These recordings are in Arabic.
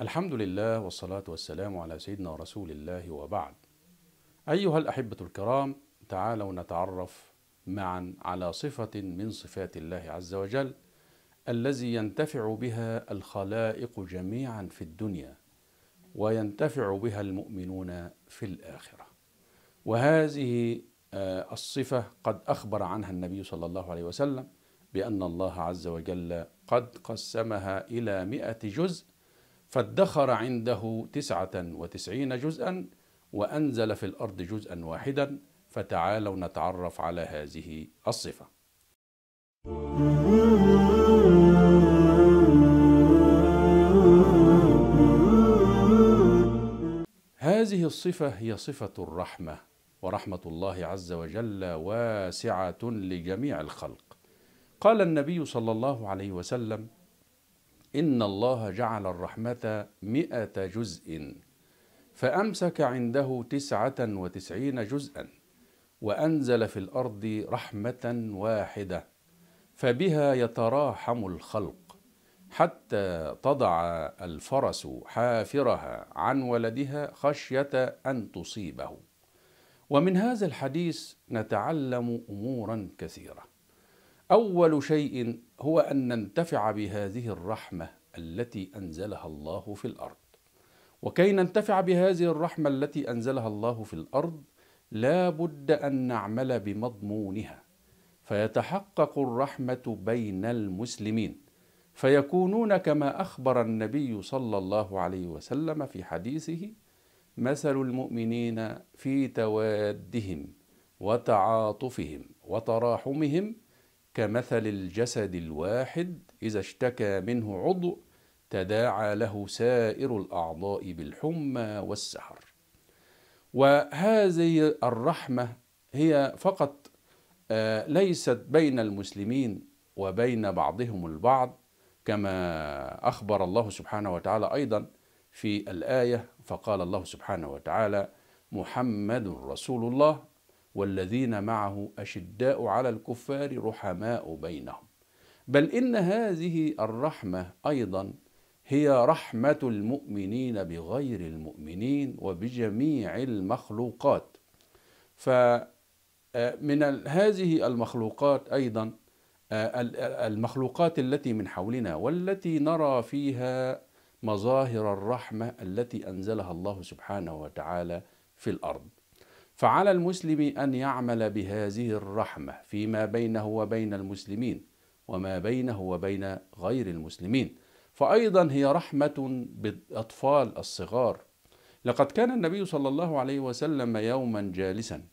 الحمد لله والصلاة والسلام على سيدنا رسول الله وبعد. أيها الأحبة الكرام، تعالوا نتعرف معا على صفة من صفات الله عز وجل الذي ينتفع بها الخلائق جميعا في الدنيا وينتفع بها المؤمنون في الآخرة. وهذه الصفة قد أخبر عنها النبي صلى الله عليه وسلم بأن الله عز وجل قد قسمها إلى 100 جزء، فادخر عنده 99 جزءا وأنزل في الأرض جزءا واحدا. فتعالوا نتعرف على هذه الصفة. هذه الصفة هي صفة الرحمة، ورحمة الله عز وجل واسعة لجميع الخلق. قال النبي صلى الله عليه وسلم: إن الله جعل الرحمة 100 جزء، فأمسك عنده 99 جزءا، وأنزل في الأرض رحمة واحدة، فبها يتراحم الخلق، حتى تضع الفرس حافرها عن ولدها خشية أن تصيبه. ومن هذا الحديث نتعلم أمورا كثيرة. أول شيء هو أن ننتفع بهذه الرحمة التي أنزلها الله في الأرض. وكي ننتفع بهذه الرحمة التي أنزلها الله في الأرض لا بد أن نعمل بمضمونها، فيتحقق الرحمة بين المسلمين، فيكونون كما أخبر النبي صلى الله عليه وسلم في حديثه: مثل المؤمنين في توادهم وتعاطفهم وتراحمهم كمثل الجسد الواحد إذا اشتكى منه عضو تداعى له سائر الأعضاء بالحمى والسهر. وهذه الرحمة هي فقط ليست بين المسلمين وبين بعضهم البعض، كما أخبر الله سبحانه وتعالى أيضا في الآية، فقال الله سبحانه وتعالى: محمد رسول الله والذين معه أشداء على الكفار رحماء بينهم. بل إن هذه الرحمة أيضا هي رحمة المؤمنين بغير المؤمنين وبجميع المخلوقات. فمن هذه المخلوقات أيضا المخلوقات التي من حولنا والتي نرى فيها مظاهر الرحمة التي أنزلها الله سبحانه وتعالى في الأرض. فعلى المسلم أن يعمل بهذه الرحمة فيما بينه وبين المسلمين وما بينه وبين غير المسلمين. فأيضا هي رحمة بالأطفال الصغار. لقد كان النبي صلى الله عليه وسلم يوما جالسا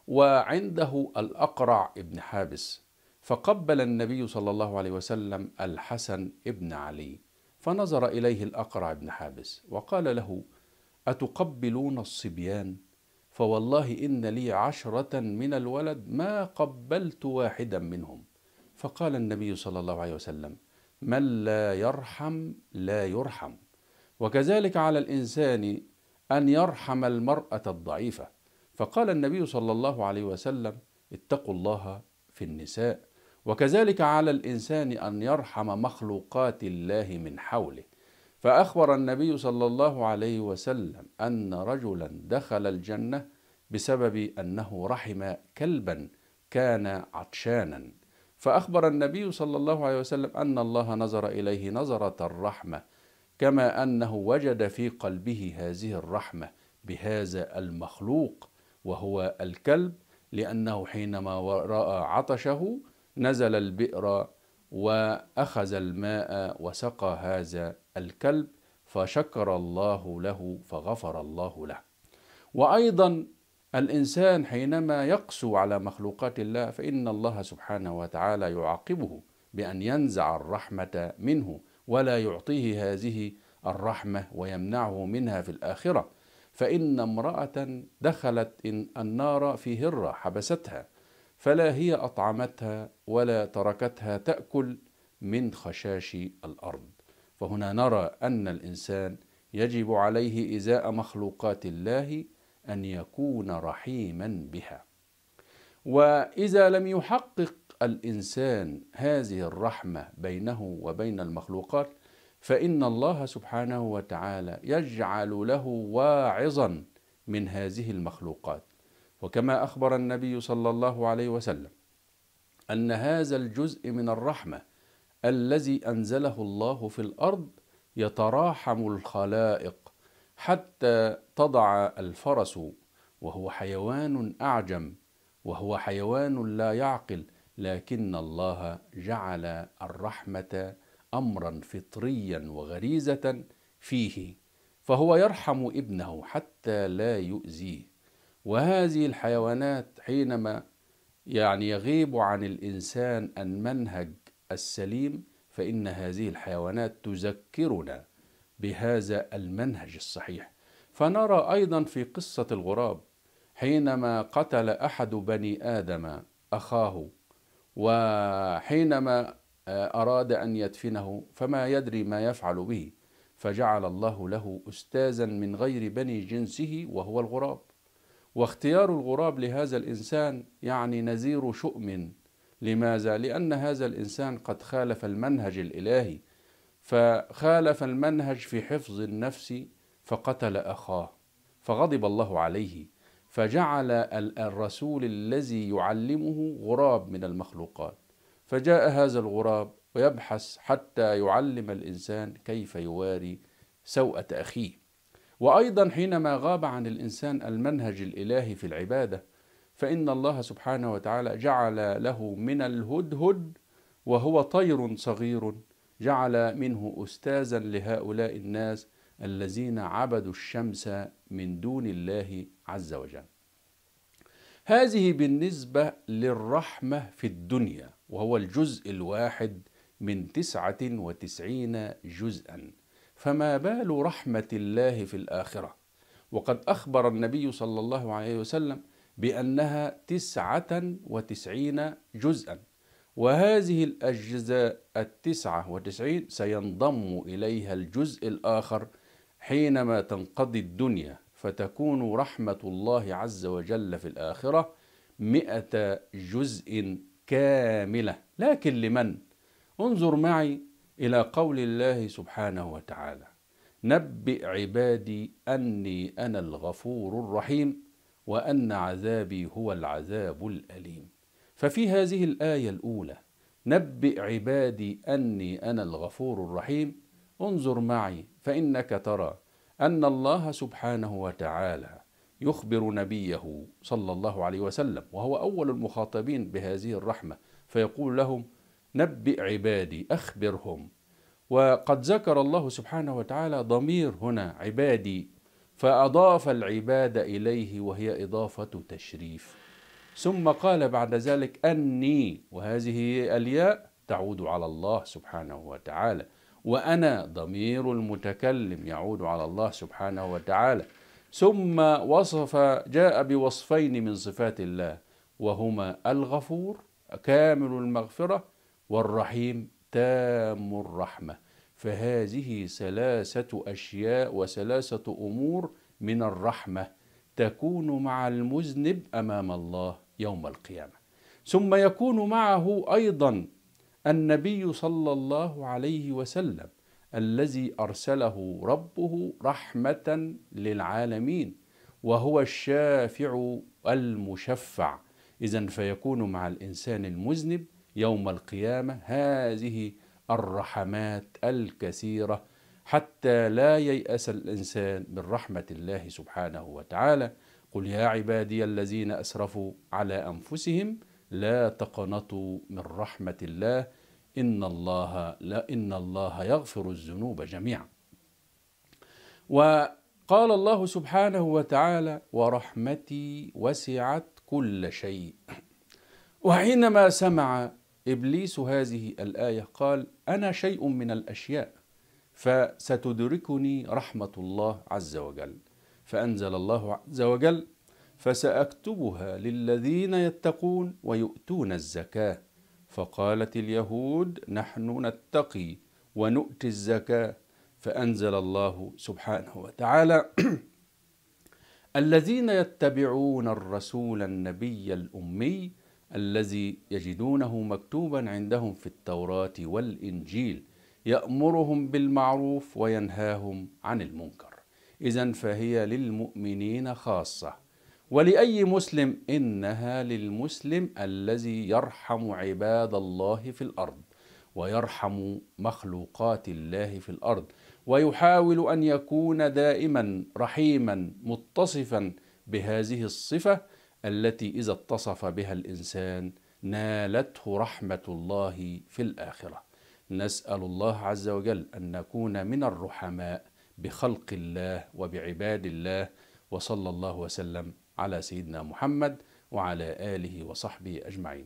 وعنده الأقرع ابن حابس، فقبل النبي صلى الله عليه وسلم الحسن ابن علي، فنظر إليه الأقرع ابن حابس وقال له: أتقبلون الصبيان؟ فوالله إن لي 10 من الولد ما قبلت واحدا منهم. فقال النبي صلى الله عليه وسلم: من لا يرحم لا يرحم. وكذلك على الإنسان أن يرحم المرأة الضعيفة. فقال النبي صلى الله عليه وسلم: اتقوا الله في النساء. وكذلك على الإنسان أن يرحم مخلوقات الله من حوله. فأخبر النبي صلى الله عليه وسلم أن رجلا دخل الجنة بسبب أنه رحم كلبا كان عطشانا. فأخبر النبي صلى الله عليه وسلم أن الله نظر إليه نظرة الرحمة، كما أنه وجد في قلبه هذه الرحمة بهذا المخلوق وهو الكلب، لأنه حينما رأى عطشه نزل البئر وأخذ الماء وسقى هذا الكلب، فشكر الله له فغفر الله له. وأيضا الإنسان حينما يقسو على مخلوقات الله فإن الله سبحانه وتعالى يعاقبه بأن ينزع الرحمة منه ولا يعطيه هذه الرحمة ويمنعه منها في الآخرة. فإن امرأة دخلت النار في هرة حبستها، فلا هي أطعمتها ولا تركتها تأكل من خشاش الأرض. فهنا نرى أن الإنسان يجب عليه إزاء مخلوقات الله أن يكون رحيما بها. وإذا لم يحقق الإنسان هذه الرحمة بينه وبين المخلوقات فإن الله سبحانه وتعالى يجعل له واعظا من هذه المخلوقات. وكما أخبر النبي صلى الله عليه وسلم أن هذا الجزء من الرحمة الذي أنزله الله في الأرض يتراحم الخلائق حتى تضع الفرس، وهو حيوان أعجم وهو حيوان لا يعقل، لكن الله جعل الرحمة أمرا فطريا وغريزة فيه، فهو يرحم ابنه حتى لا يؤذيه. وهذه الحيوانات حينما يغيب عن الإنسان المنهج السليم، فإن هذه الحيوانات تذكرنا بهذا المنهج الصحيح. فنرى أيضا في قصة الغراب حينما قتل أحد بني آدم أخاه، وحينما أراد أن يدفنه فما يدري ما يفعل به، فجعل الله له أستاذا من غير بني جنسه وهو الغراب. واختيار الغراب لهذا الإنسان نذير شؤم. لماذا؟ لأن هذا الإنسان قد خالف المنهج الإلهي، فخالف المنهج في حفظ النفس فقتل أخاه، فغضب الله عليه، فجعل الرسول الذي يعلمه غراب من المخلوقات. فجاء هذا الغراب ويبحث حتى يعلم الإنسان كيف يواري سوءة أخيه. وأيضا حينما غاب عن الإنسان المنهج الإلهي في العبادة، فإن الله سبحانه وتعالى جعل له من الهدهد، وهو طير صغير، جعل منه أستاذا لهؤلاء الناس الذين عبدوا الشمس من دون الله عز وجل. هذه بالنسبة للرحمة في الدنيا، وهو الجزء الواحد من 99 جزءا. فما بال رحمة الله في الآخرة؟ وقد أخبر النبي صلى الله عليه وسلم بأنها 99 جزءا، وهذه الأجزاء 99 سينضم إليها الجزء الآخر حينما تنقضي الدنيا، فتكون رحمة الله عز وجل في الآخرة 100 جزء كاملة. لكن لمن؟ انظر معي إلى قول الله سبحانه وتعالى: نبئ عبادي أني أنا الغفور الرحيم وأن عذابي هو العذاب الأليم. ففي هذه الآية الأولى نبئ عبادي أني أنا الغفور الرحيم، انظر معي فإنك ترى أن الله سبحانه وتعالى يخبر نبيه صلى الله عليه وسلم، وهو أول المخاطبين بهذه الرحمة، فيقول لهم: نبئ عبادي، أخبرهم. وقد ذكر الله سبحانه وتعالى ضمير هنا عبادي، فأضاف العبادة إليه وهي إضافة تشريف، ثم قال بعد ذلك أني، وهذه الياء تعود على الله سبحانه وتعالى، وأنا ضمير المتكلم يعود على الله سبحانه وتعالى، ثم جاء بوصفين من صفات الله، وهما الغفور كامل المغفرة والرحيم تام الرحمة. فهذه 3 أشياء و3 أمور من الرحمة تكون مع المذنب أمام الله يوم القيامة. ثم يكون معه أيضا النبي صلى الله عليه وسلم الذي أرسله ربه رحمة للعالمين، وهو الشافع المشفع. إذن فيكون مع الإنسان المذنب يوم القيامة هذه الرحمات الكثيرة، حتى لا ييأس الإنسان من رحمة الله سبحانه وتعالى. قل يا عبادي الذين أسرفوا على أنفسهم لا تقنطوا من رحمة الله إن الله يغفر الذنوب جميعا. وقال الله سبحانه وتعالى: ورحمتي وسعت كل شيء. وحينما سمع إبليس هذه الآية قال: أنا شيء من الأشياء، فستدركني رحمة الله عز وجل. فأنزل الله عز وجل: فسأكتبها للذين يتقون ويؤتون الزكاة. فقالت اليهود: نحن نتقي ونؤتي الزكاة. فأنزل الله سبحانه وتعالى: الذين يتبعون الرسول النبي الأمي الذي يجدونه مكتوبا عندهم في التوراة والإنجيل يأمرهم بالمعروف وينهاهم عن المنكر. إذن فهي للمؤمنين خاصة، ولأي مسلم إنها للمسلم الذي يرحم عباد الله في الأرض ويرحم مخلوقات الله في الأرض، ويحاول أن يكون دائما رحيما متصفا بهذه الصفة التي إذا اتصف بها الإنسان نالته رحمة الله في الآخرة. نسأل الله عز وجل أن نكون من الرحماء بخلق الله وبعباد الله، وصلى الله وسلم على سيدنا محمد وعلى آله وصحبه أجمعين.